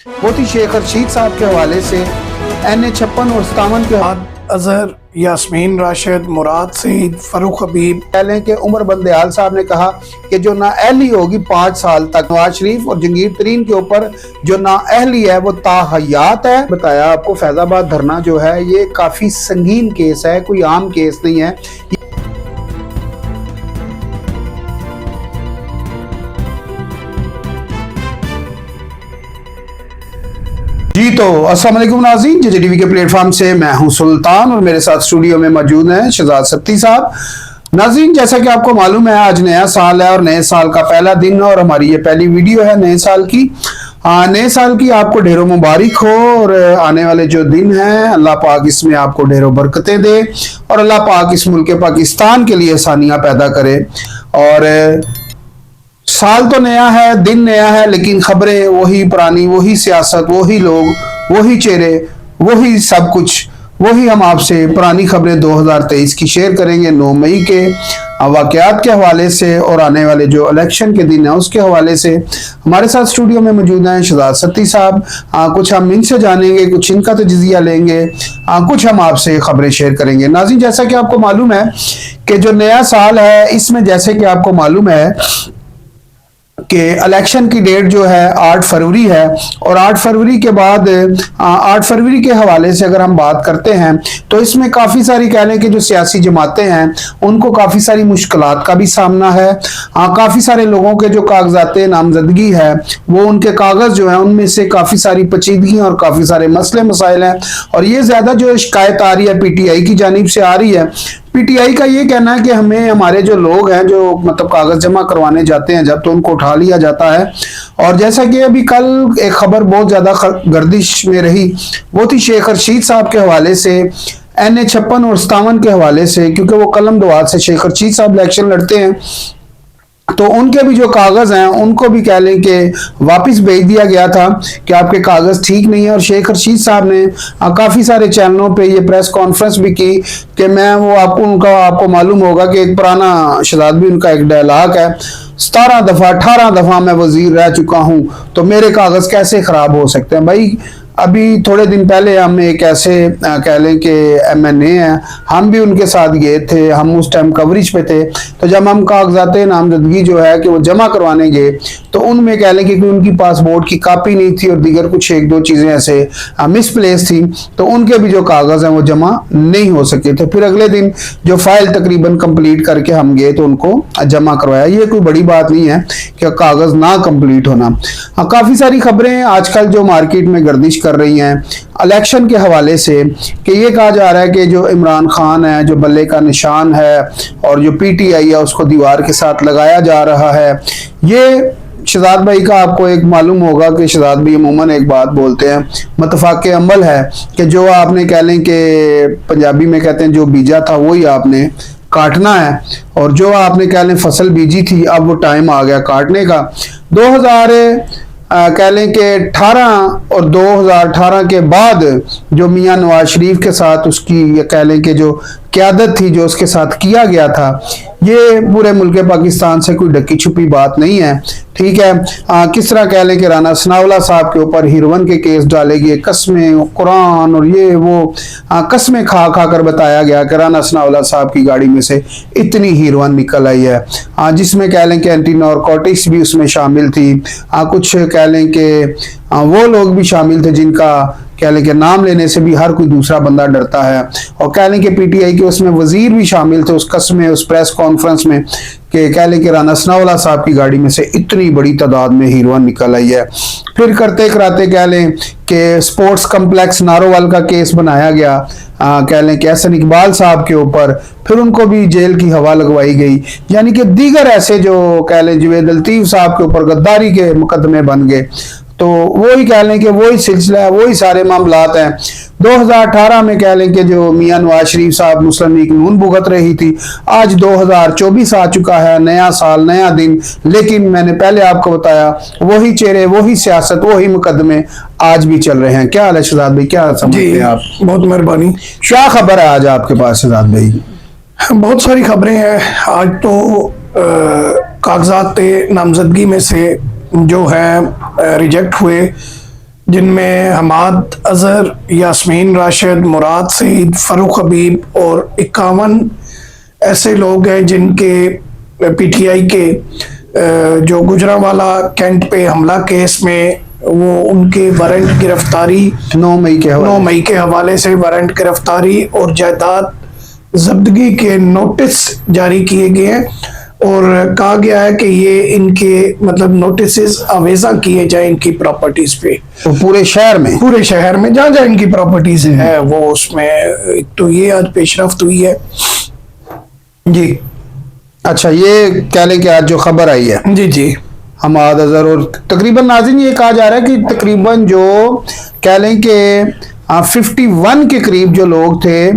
मोती शेख रशीद साहब के हवाले से NA56 और 57 के अजहर, यास्मीन राशिद, मुराद सईद, फरूख हबीब पहले के उमर बंदेयाल साहब ने कहा कि जो नाअहली होगी 5 साल तक। नवाज शरीफ और जंगीर तरीन के ऊपर जो नाअहली है वो ताहयात है। बताया आपको फैजाबाद धरना जो है ये काफी संगीन केस है, कोई आम केस नहीं है। जी तो अस्सलाम वालेकुम नाज़रीन, JJTV के प्लेटफॉर्म से मैं हूं सुल्तान और मेरे साथ स्टूडियो में मौजूद हैं शहजाद सत्ती साहब। नाज़रीन, जैसा कि आपको मालूम है आज नया साल है और नए साल का पहला दिन है और हमारी ये पहली वीडियो है नए साल की। नए साल की आपको ढेरों मुबारक हो और आने वाले जो दिन हैं अल्लाह पाक इसमें आपको ढेरों बरकतें दे और अल्लाह पाक इस मुल्क पाकिस्तान के लिए आसानियां पैदा करे। और साल तो नया है, दिन नया है, लेकिन खबरें वही पुरानी, वही सियासत, वही लोग, वही चेहरे, वही सब कुछ, वही हम आपसे पुरानी खबरें 2023 की शेयर करेंगे 9 मई के वाकयात के हवाले से और आने वाले जो इलेक्शन के दिन है उसके हवाले से। हमारे साथ स्टूडियो में मौजूद हैं शहजाद सत्ती साहब। कुछ हम इनसे जानेंगे, कुछ इनका तजिया लेंगे, कुछ हम आपसे खबरें शेयर करेंगे। नाज़रीन, जैसा कि आपको मालूम है कि जो नया साल है इसमें जैसे कि आपको मालूम है कि इलेक्शन की डेट जो है 8 फरवरी है और 8 फरवरी के बाद 8 फरवरी के हवाले से अगर हम बात करते हैं तो इसमें काफ़ी सारी कह लें कि जो सियासी जमातें हैं उनको काफ़ी सारी मुश्किलात का भी सामना है। काफ़ी सारे लोगों के जो कागजात नामजदगी है वो उनके कागज़ जो हैं उनमें से काफ़ी सारी पेचीदगियाँ और काफ़ी सारे मसले मसाइल हैं और ये ज़्यादा जो शिकायत आ रही है PTI की जानिब से आ रही है। PTI का ये कहना है कि हमें हमारे जो लोग हैं जो मतलब कागज जमा करवाने जाते हैं जब तो उनको उठा लिया जाता है। और जैसा कि अभी कल एक खबर बहुत ज्यादा गर्दिश में रही वो थी शेख रशीद साहब के हवाले से, NA56 और 57 के हवाले से, क्योंकि वो कलम दवात से शेख रशीद साहब इलेक्शन लड़ते हैं तो उनके भी जो कागज हैं उनको भी कह लें कि वापस भेज दिया गया था कि आपके कागज ठीक नहीं है। और शेख रशीद साहब ने काफी सारे चैनलों पे ये प्रेस कॉन्फ्रेंस भी की कि मैं वो आपको मालूम होगा कि एक पुराना शहजाद भी उनका एक डायलॉग है, 17 दफा 18 दफा मैं वजीर रह चुका हूं तो मेरे कागज कैसे खराब हो सकते हैं। भाई अभी थोड़े दिन पहले हम एक ऐसे कह लें कि MNA हैं, हम भी उनके साथ गए थे, हम उस टाइम कवरेज पे थे। तो जब हम कागजात नामजदगी जो है कि वो जमा करवाने गए तो उनमें कह लें कि उनकी पासपोर्ट की कापी नहीं थी और दीगर कुछ 1-2 चीज़ें ऐसे मिसप्लेस थी तो उनके भी जो कागज़ हैं वो जमा नहीं हो सके थे। फिर अगले दिन जो फाइल तकरीबन कंप्लीट करके हम गए तो उनको जमा करवाया। ये कोई बड़ी बात नहीं है कि कागज़ ना कंप्लीट होना। काफ़ी सारी खबरें आजकल जो मार्केट में गर्दिश कर रही हैं इलेक्शन के हवाले से कि ये कहा जा रहा है कि जो इमरान खान है जो बल्ले का निशान है और जो PTI है उसको दीवार के साथ लगाया जा रहा है। ये शहजाद भाई का आपको एक मालूम होगा कि शहजाद भाई अमूमन एक बात बोलते हैं, मुतफ़ाक़े अमल है कि जो आपने कह लें कि पंजाबी में कहते हैं जो बीजा था वही आपने काटना है और जो आपने कह लें फसल बीजी थी अब वो टाइम आ गया काटने का। 2000 कह लें कि 18 और 2018 के बाद जो मियां नवाज शरीफ के साथ उसकी कह लें कि जो क़यादत थी जो उसके साथ किया गया था ये पूरे मुल्क पाकिस्तान से कोई ढकी छुपी बात नहीं है। ठीक है, किस तरह कह लें कि राना सनाउल्लाह साहब के ऊपर हीरोइन के केस डाले गए, कस्में कुरान और ये वो कस्में खा खा कर बताया गया कि राना सनाउल्लाह साहब की गाड़ी में से इतनी हीरोइन निकल आई है, जिसमें कह लें कि एंटी नारकोटिक्स भी उसमें शामिल थी। कुछ कह लें कि वो लोग भी शामिल थे जिनका कह लें कि नाम लेने से भी हर कोई दूसरा बंदा डरता है। और कह लें कि PTI के उसमें वजीर भी शामिल थे उस कस्में उस प्रेस कॉन्फ्रेंस में कि कह लें कि राना सनाउल्लाह साहब की गाड़ी में से इतनी बड़ी तादाद में हीरोइन निकल आई है। फिर करते कराते कह लें कि स्पोर्ट्स कम्प्लेक्स नारोवाल का केस बनाया गया कह लें कि एहसन इकबाल साहब के ऊपर, फिर उनको भी जेल की हवा लगवाई गई। यानी कि दीगर ऐसे जो कह लें जवेद लतीफ़ साहब के ऊपर गद्दारी के मुकदमे बन गए तो वही कह लें कि वही सिलसिला है, वही सारे मामलात हैं। 2018 में कह लें कि जो मियां नवाज शरीफ साहब मुस्लिम लीग नून भुगत रही थी, आज 2024 आ चुका है, नया साल नया दिन, लेकिन मैंने पहले आपको बताया वही चेहरे, वही सियासत, वही मुकदमे आज भी चल रहे हैं। क्या हाल है शहजाद भाई, क्या समझते हैं आप? बहुत मेहरबानी। क्या खबर है आज आपके पास शहजाद भाई? बहुत सारी खबरें हैं आज तो। कागजात नामजदगी में से जो है रिजेक्ट हुए जिनमें हमाद अजहर, यास्मीन राशिद, मुराद सईद, फरूख हबीब और 51 ऐसे लोग हैं जिनके पीटीआई के जो गुजरांवाला कैंट पे हमला केस में वो उनके वारंट गिरफ्तारी 9 मई के हवाले से वारंट गिरफ्तारी और जायदाद जब्तगी के नोटिस जारी किए गए हैं और कहा गया है कि ये इनके मतलब नोटिस आवेजा किए जाए इनकी प्रॉपर्टीज पे, तो पूरे शहर में जहाँ जहाँ इनकी प्रॉपर्टीज है वो उसमें एक तो ये आज पेशरफ्त हुई है जी। अच्छा, ये कह लें कि आज जो खबर आई है जी हमाद अजहर और तकरीबन नाज़रीन ये कहा जा रहा है कि तकरीबन जो कह लें कि 51 के करीब जो लोग थे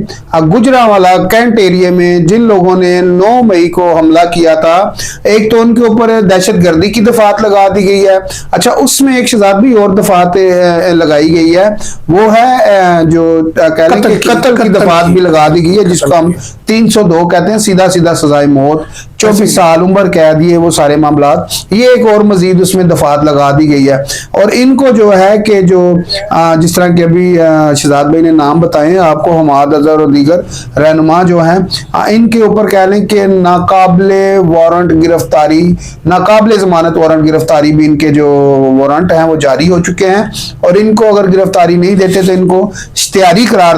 गुजरांवाला कैंट एरिया में, जिन लोगों ने 9 मई को हमला किया था, एक तो उनके ऊपर दहशतगर्दी की दफात लगा दी गई है। अच्छा, उसमें एक शज़ाद भी और दफात लगाई गई है, वो है जो कह लें कि कत्ल की दफात भी लगा दी गई है, जिसको हम 302 कहते हैं, सीधा सीधा सजाए मौत, 24 साल उम्र कैद, ये वो सारे मामला, ये एक और मजीद उसमें दफात लगा दी गई है। और इनको जो है कि जो जिस तरह के अभी शहजाद भाई ने नाम बताए आपको, हमाद अजहर और दीगर रहनुमा जो हैं, इनके ऊपर कह लें कि नाकाबिले वारंट गिरफ्तारी, नाकाबिले जमानत वारंट गिरफ्तारी भी इनके जो वारंट हैं वो जारी हो चुके हैं और इनको अगर गिरफ्तारी नहीं देते तो इनको इश्तिहारी करार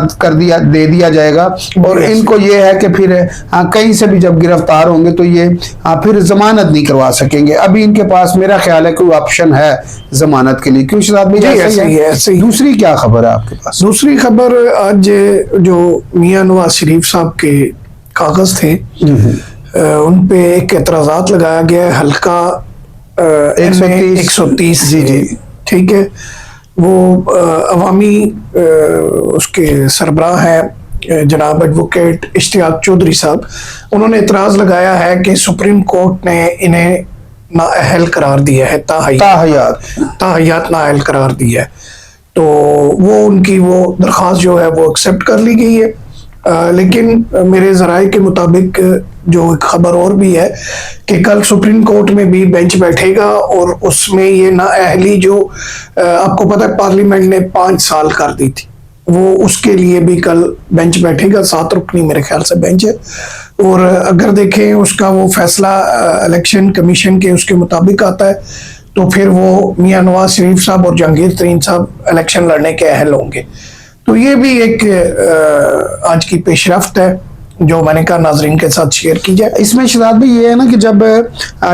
दे दिया जाएगा। और इनको ये है कि फिर कहीं से भी जब गिरफ्तार होंगे तो ये फिर जमानत नहीं करवा सकेंगे। अभी इनके पास मेरा ख्याल है कोई ऑप्शन है जमानत के लिए, क्यों शहजाद भाई? ऐसे ही। दूसरी क्या खबर है आपके पास? दूसरी खबर, आज जो मियां नवाज शरीफ साहब के कागज थे उन पे एक एतराजात लगाया गया है, हल्का 130 जी ठीक है। वो अवामी उसके सरबराह हैं जनाब एडवोकेट इश्तियाक चौधरी साहब, उन्होंने एतराज लगाया है कि सुप्रीम कोर्ट ने इन्हें नाअहल करार दिया है, ताहयात नाअहल करार दिया है। तो वो उनकी वो दरख्वास्त जो है वो एक्सेप्ट कर ली गई है। लेकिन मेरे ज़राए के मुताबिक जो एक खबर और भी है कि कल सुप्रीम कोर्ट में भी बेंच बैठेगा और उसमें ये नाअहली जो आपको पता है पार्लियामेंट ने 5 साल कर दी थी, वो उसके लिए भी कल बेंच बैठेगा। 7 रुकनी मेरे ख्याल से बेंच है। और अगर देखें उसका वो फैसला इलेक्शन कमीशन के उसके मुताबिक आता है तो फिर वो मियां नवाज शरीफ साहब और जहांगीर तरीन साहब इलेक्शन लड़ने के अहल होंगे। तो ये भी एक आज की पेशरफ्त है जो मैंने कहा नाजरीन के साथ शेयर की जाए। इसमें शहजाद भाई ये है ना कि जब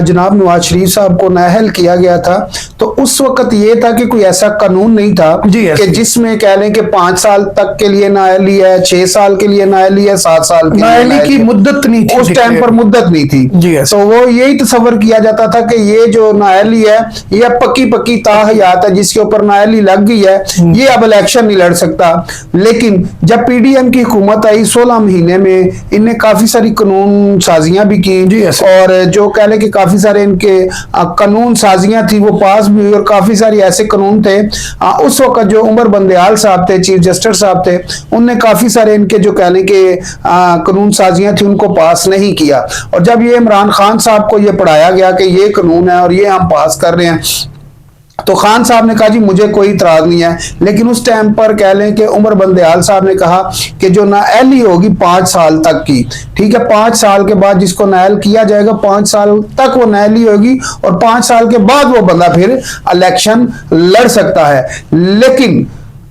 जनाब नवाज शरीफ साहब को नाअहल किया गया था तो उस वक्त ये था कि कोई ऐसा कानून नहीं था कि जिसमें कह लें कि 5 साल तक के लिए नाअहली है, 6 साल के लिए नाअहली है, 7 साल के नाअहली की मुद्दत नहीं थी, उस टाइम पर मुद्दत नहीं थी जी। तो वो यही तस्वर किया जाता था कि ये जो नाअहली है ये पक्की ताहयात है, जिसके ऊपर नाअहली लग गई है ये अब इलेक्शन नहीं लड़ सकता। लेकिन जब पीडीएम की हुकूमत आई 16 महीने में इनने काफी सारी कानून साजियां भी की और जो कह लें कि काफी सारे इनके कानून साजियां थी वो पास भी हुई और काफी सारी ऐसे कानून थे। उस वक्त जो उमर बंदयाल साहब थे, चीफ जस्टिस साहब थे, उनने काफी सारे इनके जो कह लें कि कानून साजियां थी उनको पास नहीं किया। और जब ये इमरान खान साहब को ये पढ़ाया गया कि ये कानून है और ये हम पास कर रहे हैं तो खान साहब ने कहा जी मुझे कोई इतराज नहीं है। लेकिन उस टाइम पर कह लें कि उमर बंदयाल साहब ने कहा कि जो नाअहली होगी 5 साल तक की, ठीक है, 5 साल के बाद जिसको नाअहल किया जाएगा 5 साल तक वो नाअहली होगी और 5 साल के बाद वो बंदा फिर इलेक्शन लड़ सकता है। लेकिन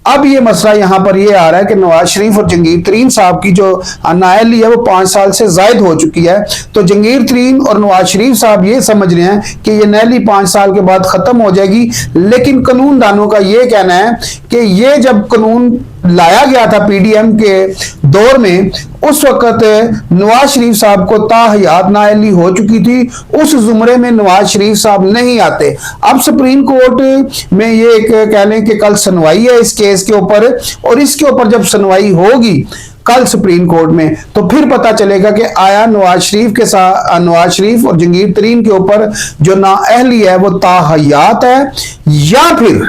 अब ये मसला यहां पर ये आ रहा है कि नवाज शरीफ और जहांगीर तरीन साहब की जो नाअहली है वो 5 साल से जायद हो चुकी है। तो जहांगीर तरीन और नवाज शरीफ साहब ये समझ रहे हैं कि ये नाअहली 5 साल के बाद खत्म हो जाएगी। लेकिन कानून दानों का ये कहना है कि ये जब कानून लाया गया था पीडीएम के दौर में उस वक्त नवाज शरीफ साहब को ताहयात नाअहली हो चुकी थी, उस जुमरे में नवाज शरीफ साहब नहीं आते। अब सुप्रीम कोर्ट में ये एक कह लें कि कल सुनवाई है इस केस के ऊपर और इसके ऊपर जब सुनवाई होगी कल सुप्रीम कोर्ट में तो फिर पता चलेगा कि आया नवाज शरीफ के साथ नवाज शरीफ और जहांगीर तरीन के ऊपर जो नाअहली है वो ताहयात है या फिर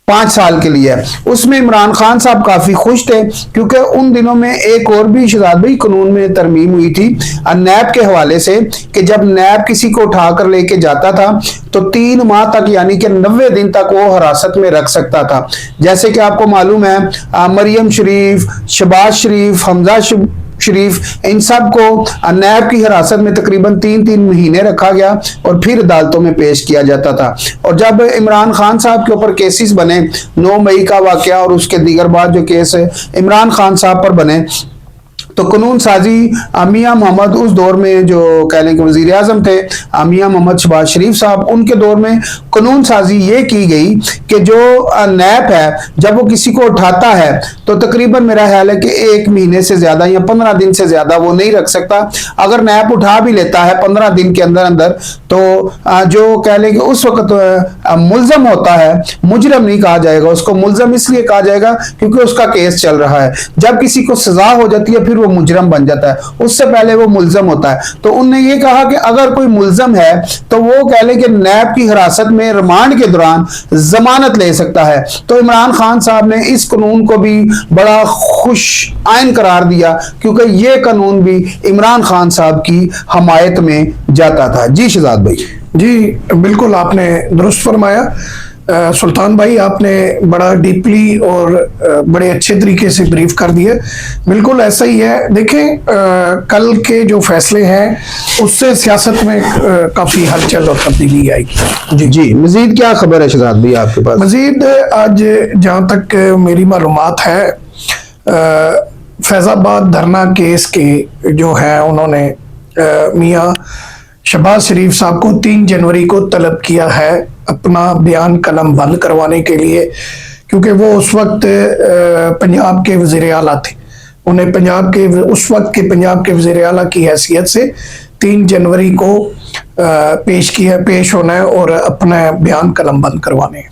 5 साल के लिए। उसमें इमरान खान साहब काफी खुश थे क्योंकि उन दिनों में एक और भी शहजाद भाई कानून में तरमीम हुई थी नैब के हवाले से कि जब नैब किसी को उठाकर लेके जाता था तो 3 माह तक यानी कि 90 दिन तक वो हिरासत में रख सकता था। जैसे कि आपको मालूम है मरियम शरीफ, शहबाज शरीफ, हमजा शरीफ, इन सब को नैब की हिरासत में तकरीबन 3-3 महीने रखा गया और फिर अदालतों में पेश किया जाता था। और जब इमरान खान साहब के ऊपर केसेस बने, 9 मई का वाकया और उसके दीगर बाद जो केस इमरान खान साहब पर बने, तो कानून साजी मियां मोहम्मद उस दौर में जो कह लें कि वजीर आजम थे मियां मोहम्मद शहबाज शरीफ साहब, उनके दौर में कानून साजी ये की गई कि जो नैब है जब वो किसी को उठाता है तो तकरीबन मेरा ख्याल है कि 1 महीने से ज्यादा या 15 दिन से ज्यादा वो नहीं रख सकता। अगर नैब उठा भी लेता है 15 दिन के अंदर अंदर तो जो कह लें कि उस वक्त मुल्जम होता है, मुजरम नहीं कहा जाएगा उसको, मुल्जम इसलिए कहा जाएगा क्योंकि उसका केस चल रहा है। जब किसी को सजा हो जाती है फिर वो मुजरम बन जाता है, उससे पहले वो मुल्जम होता है। तो उनने ये कहा कि अगर कोई मुल्जम है तो वो कह ले कि नैब की हिरासत में रिमांड के दौरान जमानत ले सकता है। तो इमरान खान साहब ने इस कानून को भी बड़ा खुश आइन करार दिया क्योंकि ये कानून भी इमरान खान साहब की हमायत में जाता था। जी शहजाद भाई। जी बिल्कुल, आपने दुरुस्त फरमाया। सुल्तान भाई, आपने बड़ा डीपली और बड़े अच्छे तरीके से ब्रीफ कर दिया। बिल्कुल ऐसा ही है। देखें, कल के जो फैसले हैं उससे सियासत में काफ़ी हलचल और तब्दीली आएगी। जी जी, मजीद क्या खबर है शहजाद भाई आपके पास? मजीद आज जहाँ तक मेरी मालूमात है, फैज़ाबाद धरना केस के जो है उन्होंने मियाँ शहबाज शरीफ साहब को 3 जनवरी को तलब किया है अपना बयान कलम बंद करवाने के लिए, क्योंकि वो उस वक्त पंजाब के वज़ीर आला थे। उन्हें उस वक्त के पंजाब के वज़ीर आला की हैसियत से 3 जनवरी को पेश होना है और अपना बयान कलम बंद करवाने हैं।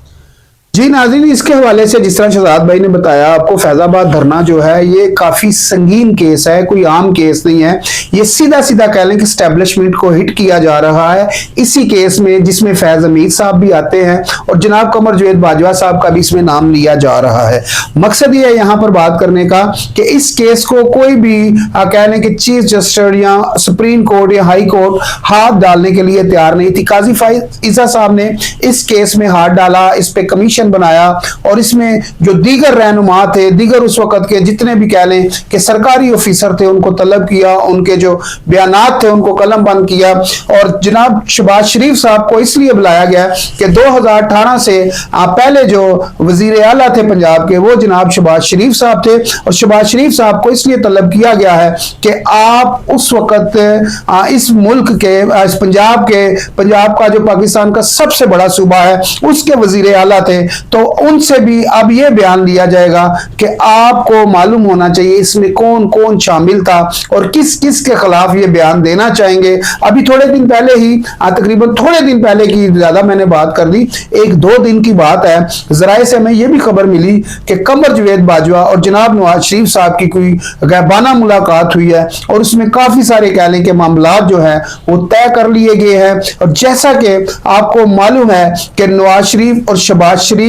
जी नाज़रीन, इसके हवाले से जिस तरह शहजाद भाई ने बताया आपको, फैजाबाद धरना जो है ये काफी संगीन केस है, कोई आम केस नहीं है। ये सीधा सीधा कह लें कि स्टैब्लिशमेंट को हिट किया जा रहा है इसी केस में, जिसमें फैज हमीद साहब भी आते हैं और जनाब कमर जवेद बाजवा साहब का भी इसमें नाम लिया जा रहा है। मकसद ये है यहाँ पर बात करने का कि इस केस को कोई भी कह लें कि चीफ जस्टिस या सुप्रीम कोर्ट या हाई कोर्ट हाथ डालने के लिए तैयार नहीं थी। काजी फाइज ईसा साहब ने इस केस में हाथ डाला, इस पे कमीशन बनाया और इसमें जो दीगर रहनुमा थे, दीगर उस वक्त के जितने भी कह लें कि सरकारी ऑफिसर थे, उनको तलब किया, उनके जो बयानात थे उनको कलम बंद किया। और जनाब शहबाज शरीफ साहब को इसलिए बुलाया गया कि 2018 से पहले जो वजीर आला थे पंजाब के, वो जनाब शहबाज शरीफ साहब थे। और शहबाज शरीफ साहब को इसलिए तलब किया गया है कि आप उस वक्त इस मुल्क के, इस पंजाब का जो पाकिस्तान का सबसे बड़ा सूबा है, उसके वजीर आला थे। तो उनसे भी अब यह बयान लिया जाएगा कि आपको मालूम होना चाहिए इसमें कौन कौन शामिल था और किस किस के खिलाफ ये बयान देना चाहेंगे। अभी थोड़े दिन पहले ही, तकरीबन थोड़े दिन पहले की ज्यादा मैंने बात कर दी, 1-2 दिन की बात है, जराए से हमें यह भी खबर मिली कि कमर जवेद बाजवा और जनाब नवाज शरीफ साहब की कोई गैबाना मुलाकात हुई है और उसमें काफी सारे कह लें कि मामला जो है वो तय कर लिए गए हैं। और जैसा कि आपको मालूम है कि नवाज शरीफ और शहबाज शरीफ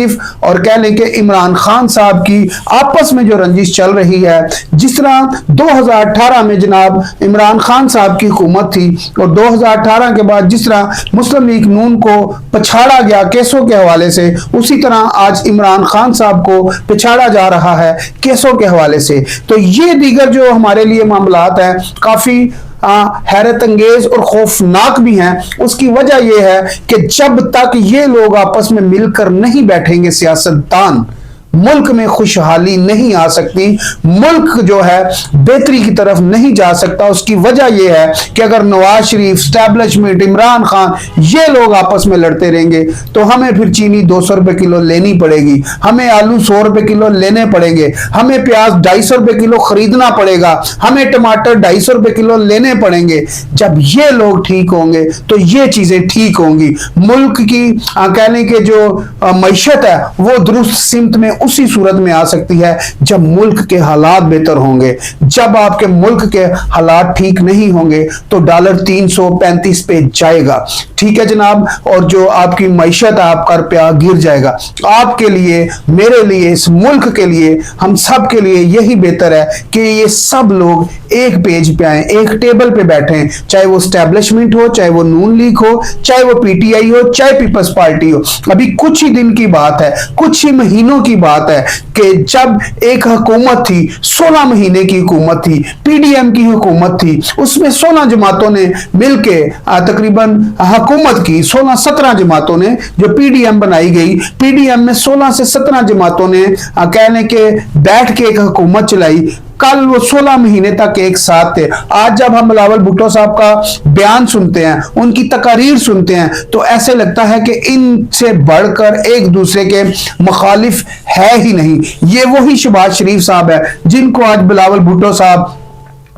और कह लें कि इमरान खान साहब की आपस में जो रंजिश चल रही है, जिस तरह 2018 में जनाब इमरान खान साहब की हुकूमत थी और 2018 के बाद जिस तरह मुस्लिम लीग नून को पछाड़ा गया केसों के हवाले से, उसी तरह आज इमरान खान साहब को पिछाड़ा जा रहा है केसों के हवाले से। तो ये दीगर जो हमारे लिए मामलात हैं काफी हैरत अंगेज और खौफनाक भी हैं। उसकी वजह यह है कि जब तक ये लोग आपस में मिलकर नहीं बैठेंगे सियासतदान, मुल्क में खुशहाली नहीं आ सकती, मुल्क जो है बेहतरी की तरफ नहीं जा सकता। उसकी वजह यह है कि अगर नवाज शरीफ, स्टैब्लिशमेंट, इमरान खान, ये लोग आपस में लड़ते रहेंगे तो हमें फिर चीनी 200 रुपए किलो लेनी पड़ेगी, हमें आलू 100 रुपए किलो लेने पड़ेंगे, हमें प्याज 250 रुपए किलो खरीदना पड़ेगा, हमें टमाटर 250 रुपए किलो लेने पड़ेंगे। जब ये लोग ठीक होंगे तो ये चीजें ठीक होंगी, मुल्क की कहने के जो मैशत है वो दुरुस्त सिमत में उसी सूरत में आ सकती है जब मुल्क के हालात बेहतर होंगे। जब आपके मुल्क के हालात ठीक नहीं होंगे तो डॉलर 335 पे जाएगा, ठीक है जनाब, और जो आपकी मईशत है, आपका रुपया गिर जाएगा। आपके लिए, मेरे लिए, इस मुल्क के लिए, हम सब के लिए यही बेहतर है कि ये सब लोग एक पेज पे आए, एक टेबल पे बैठे, चाहे वो स्टैब्लिशमेंट हो, चाहे वो नून लीग हो, चाहे वो पीटीआई हो, चाहे पीपल्स पार्टी हो। अभी कुछ ही दिन की बात है, कुछ ही महीनों की बात है कि जब एक हुकूमत थी, 16 महीने की हुकूमत थी, पीडीएम की हुकूमत थी, उसमें 16 जमातों ने मिलके तकरीबन हुकूमत की, 16-17 जमातों ने जो पीडीएम बनाई गई, पीडीएम में 16 से 17 जमातों ने कहने के बैठ के एक हुकूमत चलाई। कल वो 16 महीने तक एक साथ थे। आज जब हम बिलावल भुट्टो साहब का बयान सुनते हैं, उनकी तकारीर सुनते हैं, तो ऐसे लगता है कि इनसे बढ़कर एक दूसरे के मुखालिफ है ही नहीं। ये वही शहबाज शरीफ साहब है जिनको आज बिलावल भुट्टो साहब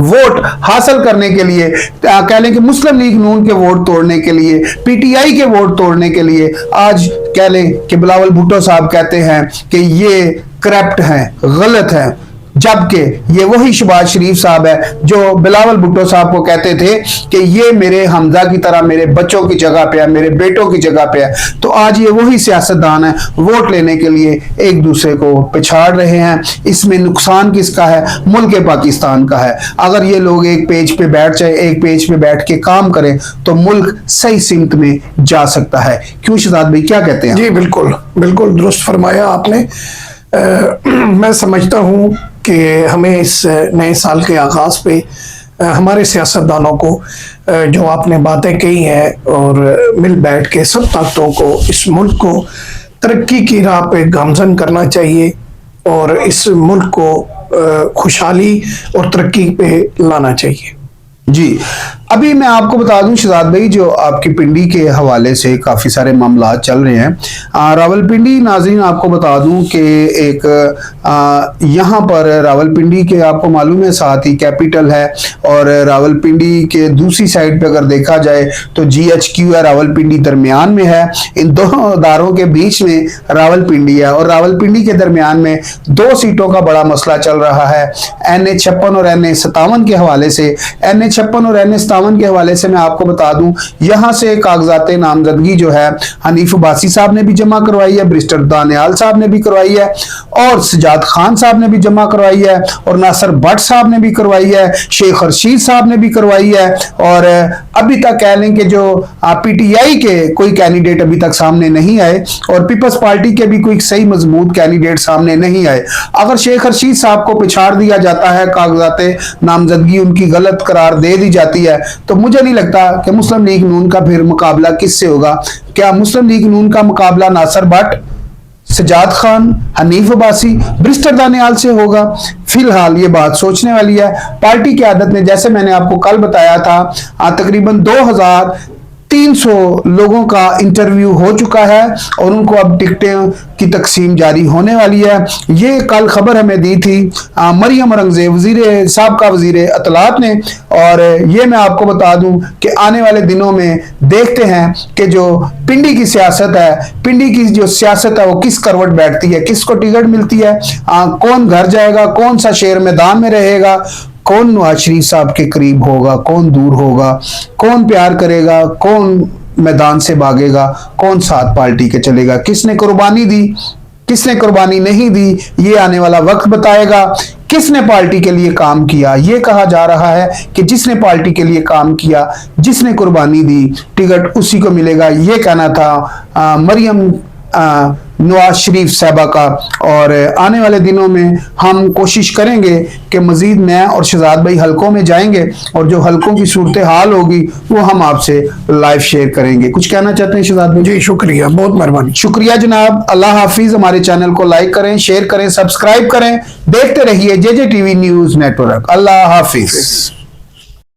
वोट हासिल करने के लिए, कह लें कि मुस्लिम लीग नून के वोट तोड़ने के लिए, पीटीआई के वोट तोड़ने के लिए, आज कह लें कि बिलावल भुट्टो साहब कहते हैं कि ये करप्ट हैं, गलत हैं, जबकि ये वही शहबाज शरीफ साहब है जो बिलावल भुट्टो साहब को कहते थे कि ये मेरे हमजा की तरह मेरे बच्चों की जगह पे है, मेरे बेटों की जगह पे है। तो आज ये वही सियासतदान है, वोट लेने के लिए एक दूसरे को पिछाड़ रहे हैं। इसमें नुकसान किसका है? मुल्क पाकिस्तान का है। अगर ये लोग एक पेज पे बैठ जाए, एक पेज पे बैठ के काम करें तो मुल्क सही सिमत में जा सकता है। क्यों शहजाद भाई, क्या कहते हैं? जी बिल्कुल बिल्कुल दुरुस्त फरमाया आपने। मैं समझता हूँ कि हमें इस नए साल के आगाज़ पे हमारे सियासतदानों को जो आपने बातें कही हैं और मिल बैठ के सब ताकतों को इस मुल्क को तरक्की की राह पे गामजन करना चाहिए और इस मुल्क को खुशहाली और तरक्की पे लाना चाहिए। जी, अभी मैं आपको बता दूं शहजाद भाई, जो आपकी पिंडी के हवाले से काफ़ी सारे मामला चल रहे हैं। रावलपिंडी नाज़रीन आपको बता दूं कि एक यहाँ पर रावलपिंडी के आपको मालूम है साथ ही कैपिटल है, और रावलपिंडी के दूसरी साइड पे अगर देखा जाए तो GHQ है, रावलपिंडी दरमियान में है। इन दोनों अदारों के बीच में रावलपिंडी है, और रावलपिंडी के दरमियान में 2 सीटों का बड़ा मसला चल रहा है। NA56 और NA57 के हवाले से। NA56 और NA57 के हवाले से मैं आपको बता दूं, यहां से कागजात नामजदगी जो है हनीफ अब्बासी साहब ने भी जमा करवाई है, बैरिस्टर दानियाल साहब ने भी करवाई है, और सजाद खान साहब ने भी जमा करवाई है, और नासिर भट्ट साहब ने भी करवाई है, शेख रशीद साहब ने भी करवाई है। और अभी तक कह लें कि जो PTI के कोई कैंडिडेट अभी तक सामने नहीं आए, और पीपल्स पार्टी के भी कोई सही मजबूत कैंडिडेट सामने नहीं आए। अगर शेख रशीद साहब को पिछाड़ दिया जाता है, कागजात नामजदगी उनकी गलत करार दे दी जाती है, तो मुझे नहीं लगता कि मुस्लिम लीग नून का फिर मुकाबला किससे होगा। क्या मुस्लिम लीग नून का मुकाबला नासिर भट्ट, सजाद खान, हनीफ अब्बासी, बैरिस्टर दानियाल से होगा? फिलहाल ये बात सोचने वाली है। पार्टी की आदत ने, जैसे मैंने आपको कल बताया था, तकरीबन 2300 लोगों का इंटरव्यू हो चुका है और उनको अब टिकटें की तकसीम जारी होने वाली है। ये कल खबर हमें दी थी मरियम औरंगजेब वजीर साबका वजीर अतलात ने, और ये मैं आपको बता दूं कि आने वाले दिनों में देखते हैं कि जो पिंडी की सियासत है, पिंडी की जो सियासत है वो किस करवट बैठती है, किसको टिकट मिलती है, कौन घर जाएगा, कौन सा शेर मैदान में रहेगा, कौन नवाज शरीफ साहब के करीब होगा, कौन दूर होगा, कौन प्यार करेगा, कौन मैदान से भागेगा, कौन साथ पार्टी के चलेगा, किसने कुर्बानी दी, किसने कुर्बानी नहीं दी, ये आने वाला वक्त बताएगा। किसने पार्टी के लिए काम किया? ये कहा जा रहा है कि जिसने पार्टी के लिए काम किया, जिसने कुर्बानी दी, टिकट उसी को मिलेगा। ये कहना था मरियम नवाज शरीफ साहबा का। और आने वाले दिनों में हम कोशिश करेंगे कि मजीद मैं और शहजाद भाई हलकों में जाएंगे, और जो हलकों की सूरत हाल होगी वो हम आपसे लाइव शेयर करेंगे। कुछ कहना चाहते हैं शहजाद भाई? जी शुक्रिया, बहुत मेहरबानी। शुक्रिया जनाब। अल्लाह हाफिज। हमारे चैनल को लाइक करें, शेयर करें, सब्सक्राइब करें, देखते रहिए JJ TV न्यूज नेटवर्क। अल्लाह हाफिज।